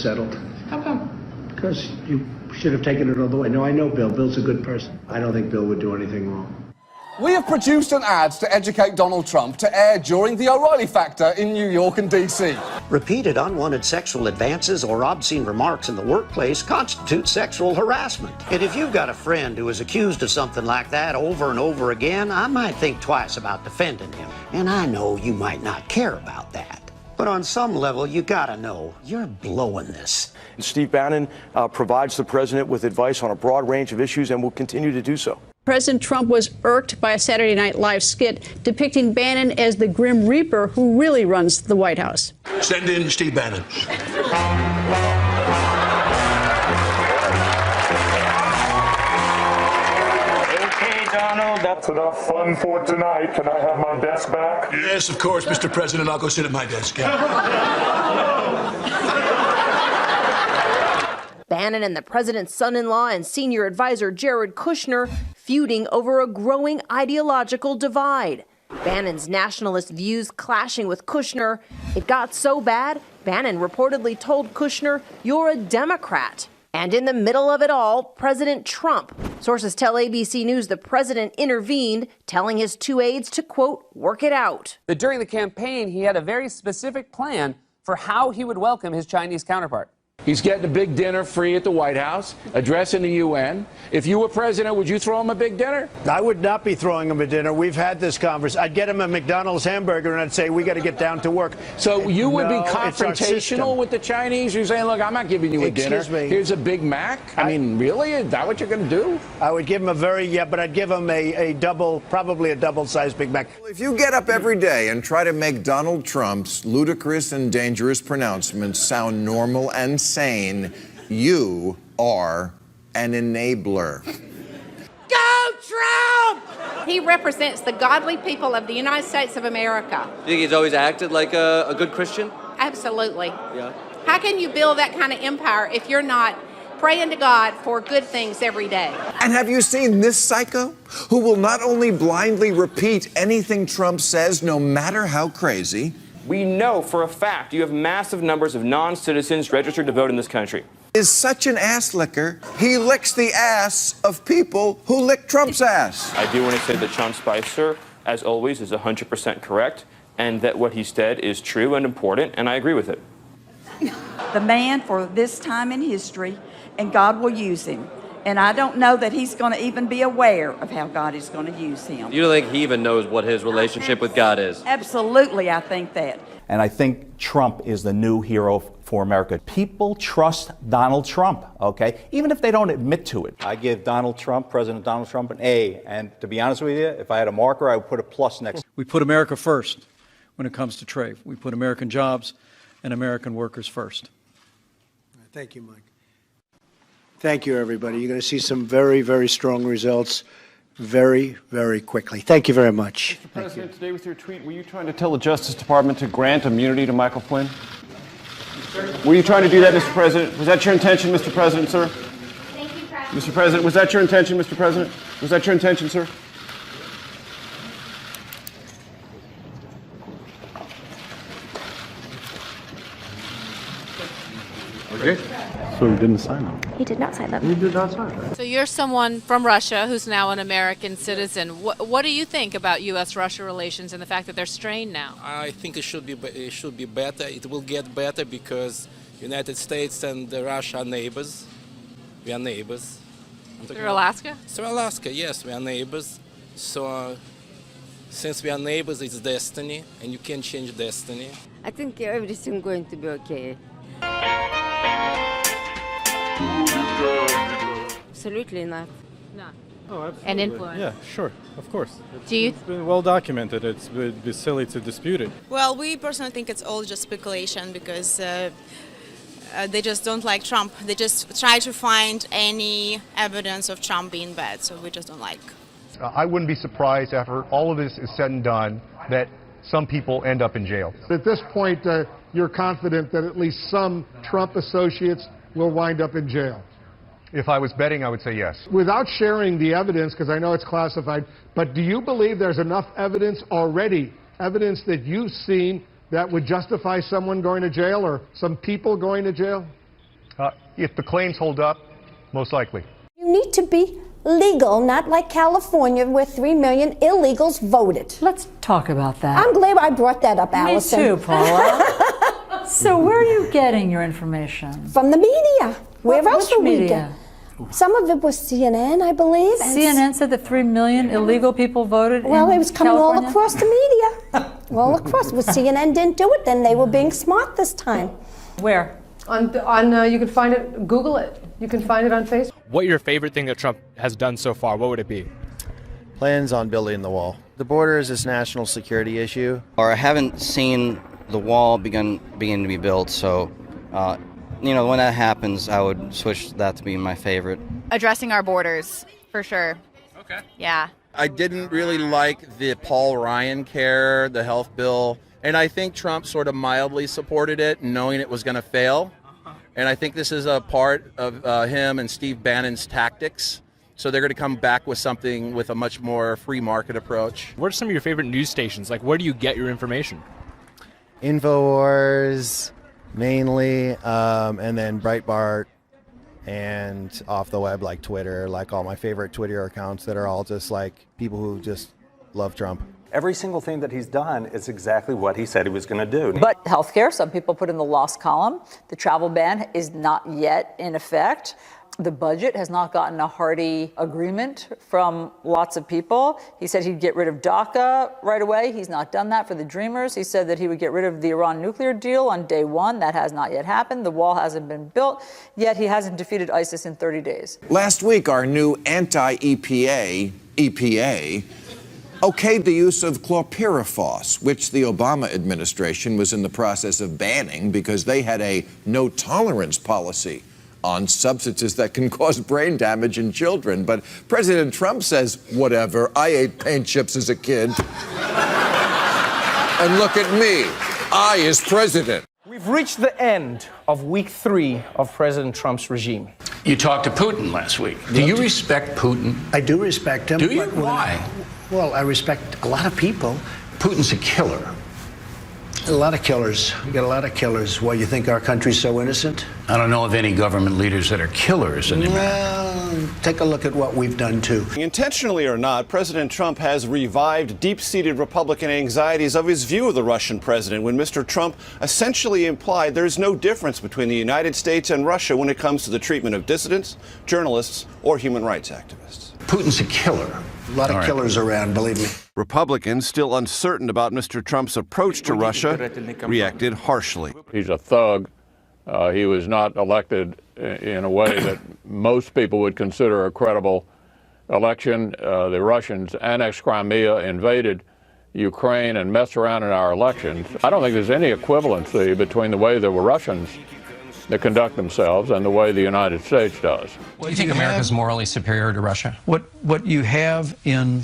Settled. How come? Because you should have taken it all the way. No, I know Bill. Bill's a good person. I don't think Bill would do anything wrong. We have produced an ad to educate Donald Trump to air during the O'Reilly Factor in New York and D.C. Repeated unwanted sexual advances or obscene remarks in the workplace constitute sexual harassment. And if you've got a friend who is accused of something like that over and over again, I might think twice about defending him. And I know you might not care about that. But on some level, you gotta know, you're blowing this. Steve Bannon provides the president with advice on a broad range of issues and will continue to do so. President Trump was irked by a Saturday Night Live skit depicting Bannon as the Grim Reaper who really runs the White House. Send in Steve Bannon. Okay, Donald, that's enough fun for tonight. Can I have my desk back? Yes, of course, Mr. President. I'll go sit at my desk. Yeah. Bannon and the president's son-in-law and senior advisor Jared Kushner feuding over a growing ideological divide. Bannon's nationalist views clashing with Kushner. It got so bad, Bannon reportedly told Kushner, "You're a Democrat." And in the middle of it all, President Trump. Sources tell ABC News the president intervened, telling his two aides to, quote, work it out. That during the campaign, he had a very specific plan for how he would welcome his Chinese counterpart. He's getting a big dinner free at the White House, addressing the UN. If you were president, would you throw him a big dinner? I would not be throwing him a dinner. We've had this conversation. I'd get him a McDonald's hamburger and I'd say, we got to get down to work. So you would be confrontational with the Chinese? You're saying, look, I'm not giving you a dinner. Here's a Big Mac? I mean, really? Is that what you're going to do? I would give him but I'd give him a double, probably a double-sized Big Mac. If you get up every day and try to make Donald Trump's ludicrous and dangerous pronouncements sound normal and sane, you are an enabler. Go Trump! He represents the godly people of the United States of America. You think he's always acted like a good Christian? Absolutely. Yeah. How can you build that kind of empire if you're not praying to God for good things every day? And have you seen this psycho who will not only blindly repeat anything Trump says, no matter how crazy? We know for a fact you have massive numbers of non-citizens registered to vote in this country. Is such an ass licker, he licks the ass of people who lick Trump's ass. I do want to say that Sean Spicer, as always, is 100% correct, and that what he said is true and important, and I agree with it. The man for this time in history, and God will use him. And I don't know that he's going to even be aware of how God is going to use him. You don't think he even knows what his relationship with God is? Absolutely, I think that. And I think Trump is the new hero for America. People trust Donald Trump, okay? Even if they don't admit to it. I give President Donald Trump, an A. And to be honest with you, if I had a marker, I would put a plus next. We put America first when it comes to trade. We put American jobs and American workers first. Thank you, Mike. Thank you, everybody. You're going to see some very, very strong results very, very quickly. Thank you very much. Mr. President, today with your tweet, were you trying to tell the Justice Department to grant immunity to Michael Flynn? Were you trying to do that, Mr. President? Was that your intention, Mr. President, sir? Thank you, President. Mr. President, was that your intention, Mr. President? Was that your intention, sir? Okay. So he didn't sign them. He did not sign them. He did not sign them. So you're someone from Russia who's now an American citizen. What do you think about U.S.-Russia relations and the fact that they're strained now? I think it should be better. It will get better because United States and Russia are neighbors. We are neighbors. Through Alaska? Through Alaska, yes, we are neighbors. So since we are neighbors, it's destiny, and you can't change destiny. I think everything's going to be okay. Absolutely not. No. Oh, absolutely. And influence. Yeah, sure, of course. It's been well documented. It would be silly to dispute it. Well, we personally think it's all just speculation because they just don't like Trump. They just try to find any evidence of Trump being bad, so we just don't like. I wouldn't be surprised after all of this is said and done that some people end up in jail. At this point, you're confident that at least some Trump associates will wind up in jail? If I was betting, I would say yes. Without sharing the evidence, because I know it's classified, but do you believe there's enough evidence already, evidence that you've seen that would justify someone going to jail or some people going to jail? If the claims hold up, most likely. You need to be legal, not like California where 3 million illegals voted. Let's talk about that. I'm glad I brought that up, Allison. Me too, Paula. So where are you getting your information? From the media. Where else would we media? get? Some of it was CNN, I believe. CNN said that 3 million illegal people voted Well, in it was coming California? all across the media. All across. Well, CNN didn't do it, then they were being smart this time. Where? You can find it, Google it. You can find it on Facebook. What your favorite thing that Trump has done so far, what would it be? Plans on building the wall. The border is this national security issue. Or I haven't seen the wall begin to be built, so when that happens, I would switch that to be my favorite. Addressing our borders, for sure. Okay. Yeah. I didn't really like the Paul Ryan care, the health bill, and I think Trump sort of mildly supported it, knowing it was going to fail. And I think this is a part of him and Steve Bannon's tactics. So they're going to come back with something with a much more free market approach. What are some of your favorite news stations? Like, where do you get your information? InfoWars, mainly, and then Breitbart, and off the web like Twitter, like all my favorite Twitter accounts that are all just like people who just love Trump. Every single thing that he's done is exactly what he said he was going to do. But healthcare, some people put in the lost column. The travel ban is not yet in effect. The budget has not gotten a hearty agreement from lots of people. He said he'd get rid of DACA right away. He's not done that for the Dreamers. He said that he would get rid of the Iran nuclear deal on day one. That has not yet happened. The wall hasn't been built, yet he hasn't defeated ISIS in 30 days. Last week, our new anti-EPA, okayed the use of chlorpyrifos, which the Obama administration was in the process of banning because they had a no-tolerance policy on substances that can cause brain damage in children. But President Trump says, whatever, I ate paint chips as a kid. And look at me, I is president. We've reached the end of week 3 of President Trump's regime. You talked to Putin last week. Do you respect Putin? I do respect him. Do you? But Why? Well, I respect a lot of people. Putin's a killer. A lot of killers. We got a lot of killers. Why, you think our country's so innocent? I don't know of any government leaders that are killers anymore. Well, take a look at what we've done, too. Intentionally or not, President Trump has revived deep-seated Republican anxieties of his view of the Russian president when Mr. Trump essentially implied there's no difference between the United States and Russia when it comes to the treatment of dissidents, journalists, or human rights activists. Putin's a killer. A lot of killers around, believe me. Republicans, still uncertain about Mr. Trump's approach to Russia, reacted harshly. He's a thug. He was not elected in a way that most people would consider a credible election. The Russians annexed Crimea, invaded Ukraine, and messed around in our elections. I don't think there's any equivalency between the way the Russians that conduct themselves and the way the United States does. Do you think America's morally superior to Russia? What you have in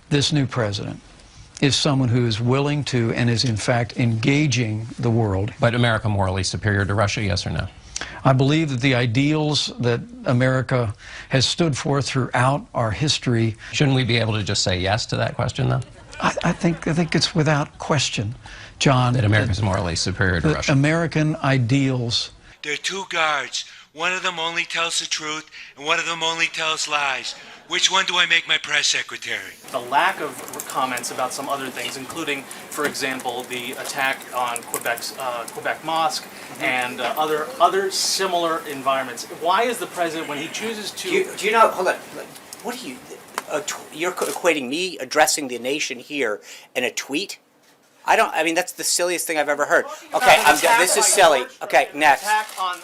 this new president is someone who is willing to and is in fact engaging the world. But America morally superior to Russia, yes or no? I believe that the ideals that America has stood for throughout our history. Shouldn't we be able to just say yes to that question, though? I think it's without question, John. That America's morally superior to Russia. American ideals. There are two guards. One of them only tells the truth, and one of them only tells lies. Which one do I make my press secretary? The lack of comments about some other things, including, for example, the attack on Quebec Mosque and other similar environments. Why is the president, when he chooses to... Do you know, hold on, what are you, you're equating me addressing the nation here in a tweet? I mean, that's the silliest thing I've ever heard. Okay, this is silly. Okay, next.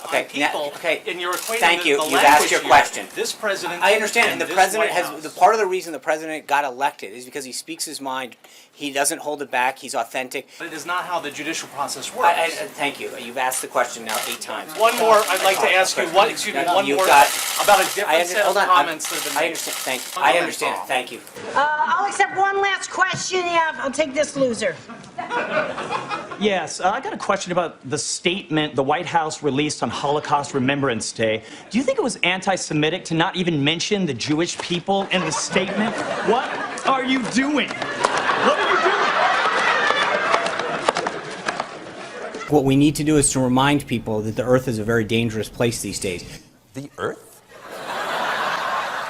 Okay, and you're equating thank you. The You've asked your question. This president. I understand, and the president has. The part of the reason the president got elected is because he speaks his mind. He doesn't hold it back. He's authentic. But it is not how the judicial process works. Thank you. You've asked the question now 8 times. One more. I'd like to ask you. One more about a different set of comments that have been made. I understand. Thank you. I understand. Thank you. I'll accept one last question. Yeah, I'll take this loser. Yes, I got a question about the statement the White House released on Holocaust Remembrance Day. Do you think it was anti-Semitic to not even mention the Jewish people in the statement? What are you doing? What are you doing? what we need to do is to remind people that the Earth is a very dangerous place these days. The Earth?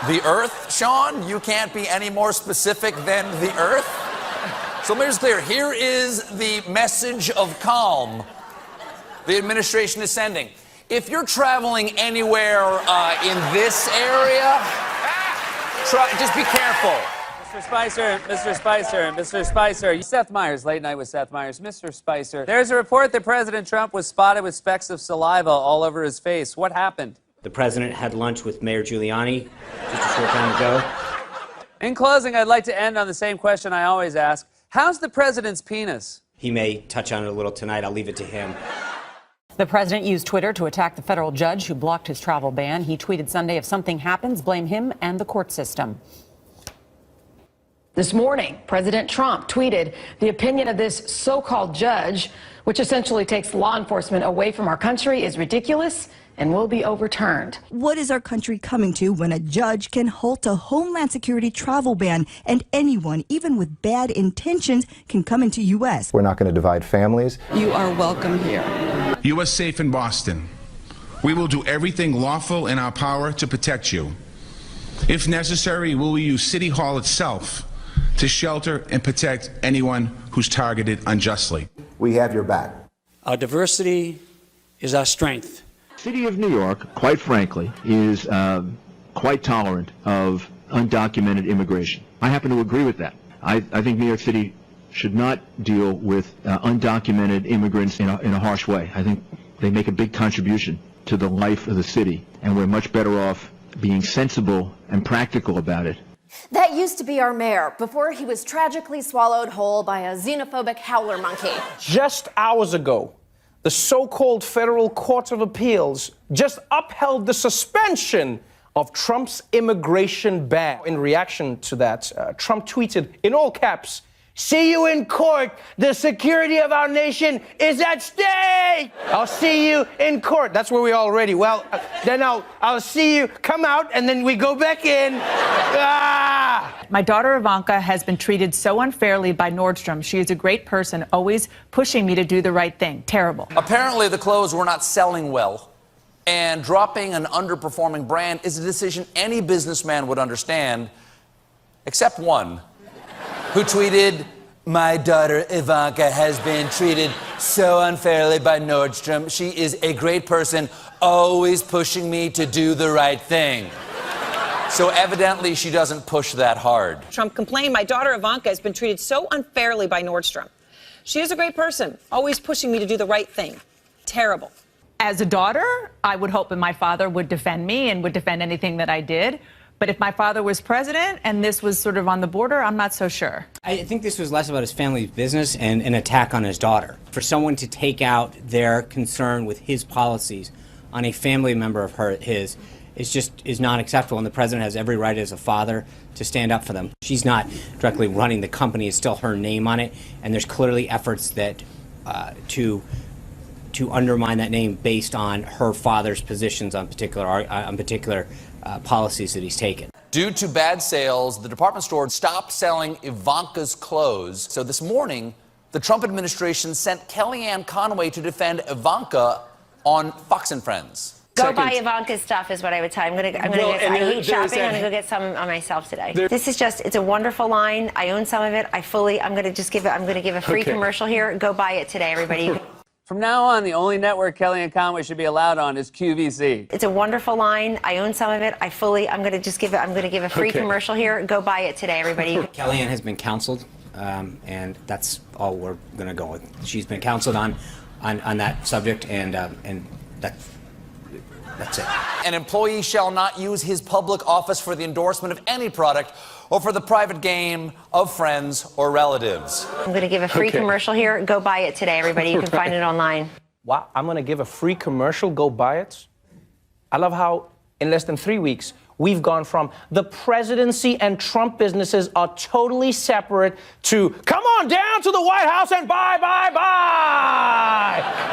The Earth, Sean? You can't be any more specific than the Earth? So let me just clear. Here is the message of calm the administration is sending. If you're traveling anywhere in this area, just be careful. Mr. Spicer. Seth Meyers, Late Night with Seth Meyers. Mr. Spicer, there's a report that President Trump was spotted with specks of saliva all over his face. What happened? The president had lunch with Mayor Giuliani just a short time ago. In closing, I'd like to end on the same question I always ask. How's the president's penis? He may touch on it a little tonight. I'll leave it to him. The president used Twitter to attack the federal judge who blocked his travel ban. He tweeted Sunday, if something happens, blame him and the court system. This morning, President Trump tweeted the opinion of this so-called judge, which essentially takes law enforcement away from our country, is ridiculous and will be overturned. What is our country coming to when a judge can halt a Homeland Security travel ban and anyone, even with bad intentions, can come into U.S.? We're not going to divide families. You are welcome here. You are safe in Boston. We will do everything lawful in our power to protect you. If necessary, we will use City Hall itself to shelter and protect anyone who's targeted unjustly. We have your back. Our diversity is our strength. The city of New York, quite frankly, is quite tolerant of undocumented immigration. I happen to agree with that. I think New York City should not deal with undocumented immigrants in a harsh way. I think they make a big contribution to the life of the city, and we're much better off being sensible and practical about it. That used to be our mayor before he was tragically swallowed whole by a xenophobic howler monkey. Just hours ago, the so-called Federal Court of Appeals just upheld the suspension of Trump's immigration ban. In reaction to that, Trump tweeted in all caps, "See you in court. The security of our nation is at stake. I'll see you in court." That's where we are already. Well, then I'll see you. Come out, and then we go back in. My daughter Ivanka has been treated so unfairly by Nordstrom. She is a great person, always pushing me to do the right thing. Terrible. Apparently, the clothes were not selling well, and dropping an underperforming brand is a decision any businessman would understand, except one, who tweeted, "My daughter Ivanka has been treated so unfairly by Nordstrom. She is a great person, always pushing me to do the right thing." So evidently, she doesn't push that hard. Trump complained, "My daughter Ivanka has been treated so unfairly by Nordstrom. She is a great person, always pushing me to do the right thing. Terrible." As a daughter, I would hope that my father would defend me and would defend anything that I did. But if my father was president and this was sort of on the border, I'm not so sure. I think this was less about his family's business and an attack on his daughter. For someone to take out their concern with his policies on a family member of his is not acceptable, and the president has every right as a father to stand up for them. She's not directly running the company; it's still her name on it, and there's clearly efforts that to undermine that name based on her father's positions on particular policies that he's taken. Due to bad sales, the department store stopped selling Ivanka's clothes. So this morning, the Trump administration sent Kellyanne Conway to defend Ivanka on Fox and Friends. Go buy Ivanka's stuff is what I would tell you. I hate shopping. I'm going to go get some on myself today. This is it's a wonderful line. I own some of it. I'm going to give a free commercial here. Go buy it today, everybody. From now on, the only network Kellyanne Conway should be allowed on is QVC. It's a wonderful line. I own some of it. I'm going to give a free commercial here. Go buy it today, everybody. Kellyanne has been counseled, and that's all we're going to go with. She's been counseled on that subject, and that's it. An employee shall not use his public office for the endorsement of any product or for the private gain of friends or relatives. I'm going to give a free commercial here. Go buy it today, everybody. You can find it online. Wow, I'm going to give a free commercial. Go buy it. I love how in less than 3 weeks, we've gone from the presidency and Trump businesses are totally separate to come on down to the White House and buy.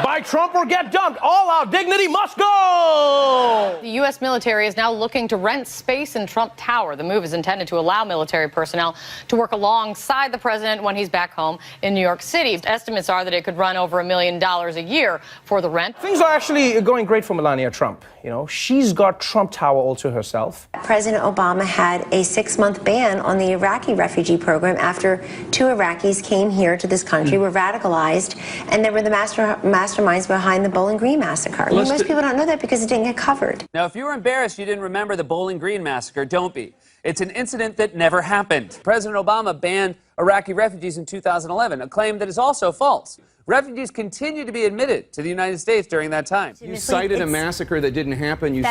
Buy Trump or get dumped. All our dignity must go. The U.S. military is now looking to rent space in Trump Tower. The move is intended to allow military personnel to work alongside the president when he's back home in New York City. Estimates are that it could run over $1 million a year for the rent. Things are actually going great for Melania Trump. You know, she's got Trump Tower all to herself. President Obama had a 6-month ban on the Iraqi refugee program after 2 Iraqis came here to this country, were radicalized, and they were the masterminds behind the Bowling Green massacre. I mean, most people don't know that because it didn't get covered. Now, if you were embarrassed you didn't remember the Bowling Green massacre, don't be. It's an incident that never happened. President Obama banned Iraqi refugees in 2011, a claim that is also false. Refugees continue to be admitted to the United States during that time. You cited a massacre that didn't happen. You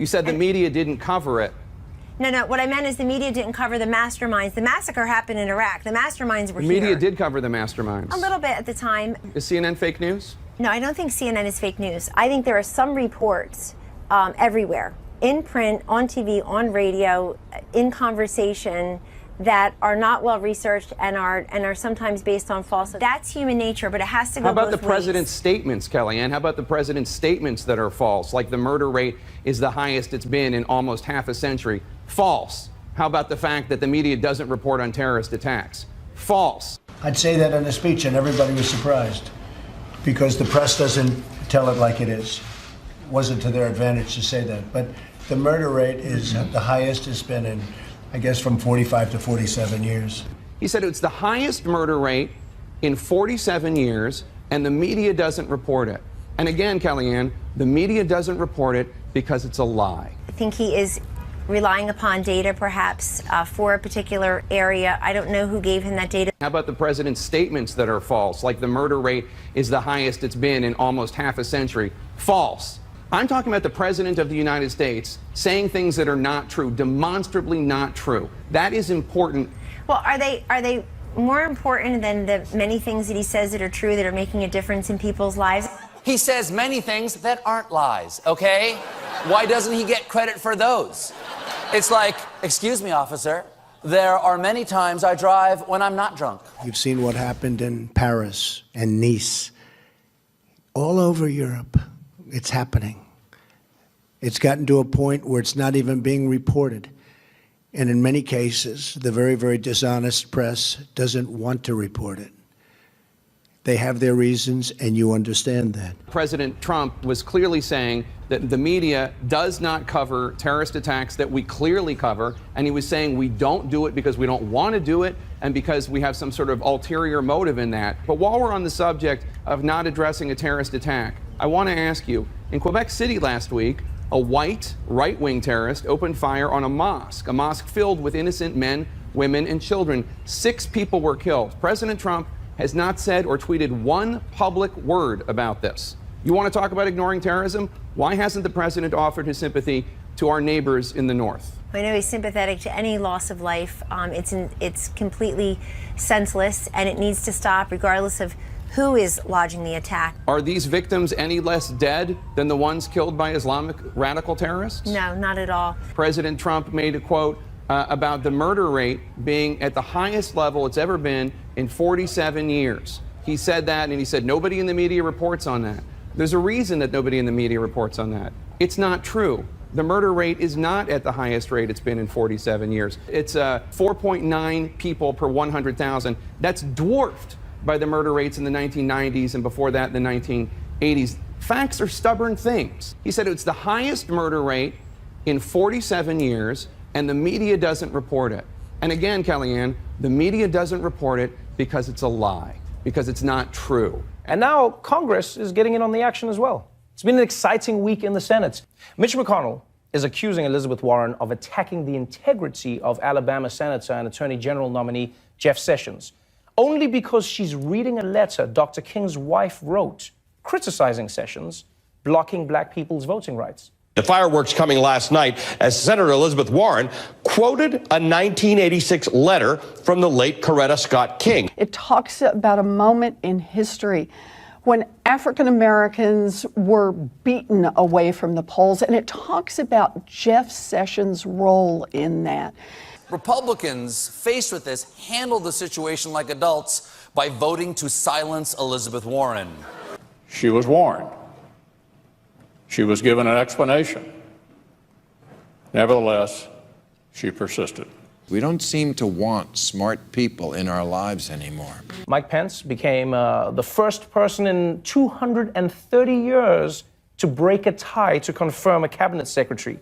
said the media didn't cover it. No, what I meant is the media didn't cover the masterminds. The massacre happened in Iraq. The masterminds were The here. media did cover the masterminds. A little bit at the time. Is CNN fake news? No, I don't think CNN is fake news. I think there are some reports everywhere, in print, on TV, on radio, in conversation, that are not well researched and are sometimes based on falsehood. That's human nature, but it has to go both ways. How about the president's statements, Kellyanne? How about the president's statements that are false, like the murder rate is the highest it's been in almost half a century? False. How about the fact that the media doesn't report on terrorist attacks? False. I'd say that in a speech, and everybody was surprised, because the press doesn't tell it like it is. It wasn't to their advantage to say that. But the murder rate is the highest it's been in, I guess, from 45 to 47 years. He said it's the highest murder rate in 47 years, and the media doesn't report it. And again, Kellyanne, the media doesn't report it because it's a lie. I think he is relying upon data, perhaps, for a particular area. I don't know who gave him that data. How about the president's statements that are false, like the murder rate is the highest it's been in almost half a century? False. I'm talking about the President of the United States saying things that are not true, demonstrably not true. That is important. Well, are they more important than the many things that he says that are true that are making a difference in people's lives? He says many things that aren't lies, okay? Why doesn't he get credit for those? It's like, excuse me, officer, there are many times I drive when I'm not drunk. You've seen what happened in Paris and Nice. All over Europe, it's happening. It's gotten to a point where it's not even being reported. And in many cases, the very, very dishonest press doesn't want to report it. They have their reasons, and you understand that. President Trump was clearly saying that the media does not cover terrorist attacks that we clearly cover, and he was saying we don't do it because we don't want to do it and because we have some sort of ulterior motive in that. But while we're on the subject of not addressing a terrorist attack, I want to ask you, in Quebec City last week, a white right-wing terrorist opened fire on a mosque filled with innocent men, women, and children. 6 people were killed. President Trump has not said or tweeted one public word about this. You want to talk about ignoring terrorism? Why hasn't the president offered his sympathy to our neighbors in the north? I know he's sympathetic to any loss of life. It's completely senseless, and it needs to stop regardless of who is lodging the attack. Are these victims any less dead than the ones killed by Islamic radical terrorists? No, not at all. President Trump made a quote about the murder rate being at the highest level it's ever been in 47 years. He said that, and he said nobody in the media reports on that. There's a reason that nobody in the media reports on that. It's not true. The murder rate is not at the highest rate it's been in 47 years. It's 4.9 people per 100,000. That's dwarfed by the murder rates in the 1990s and before that in the 1980s. Facts are stubborn things. He said it's the highest murder rate in 47 years, and the media doesn't report it. And again, Kellyanne, the media doesn't report it because it's a lie, because it's not true. And now Congress is getting in on the action as well. It's been an exciting week in the Senate. Mitch McConnell is accusing Elizabeth Warren of attacking the integrity of Alabama Senator and Attorney General nominee Jeff Sessions, only because she's reading a letter Dr. King's wife wrote, criticizing Sessions, blocking black people's voting rights. The fireworks coming last night as Senator Elizabeth Warren quoted a 1986 letter from the late Coretta Scott King. It talks about a moment in history when African Americans were beaten away from the polls, and it talks about Jeff Sessions' role in that. Republicans, faced with this, handled the situation like adults by voting to silence Elizabeth Warren. She was warned. She was given an explanation. Nevertheless, she persisted. We don't seem to want smart people in our lives anymore. Mike Pence became the first person in 230 years to break a tie to confirm a cabinet secretary.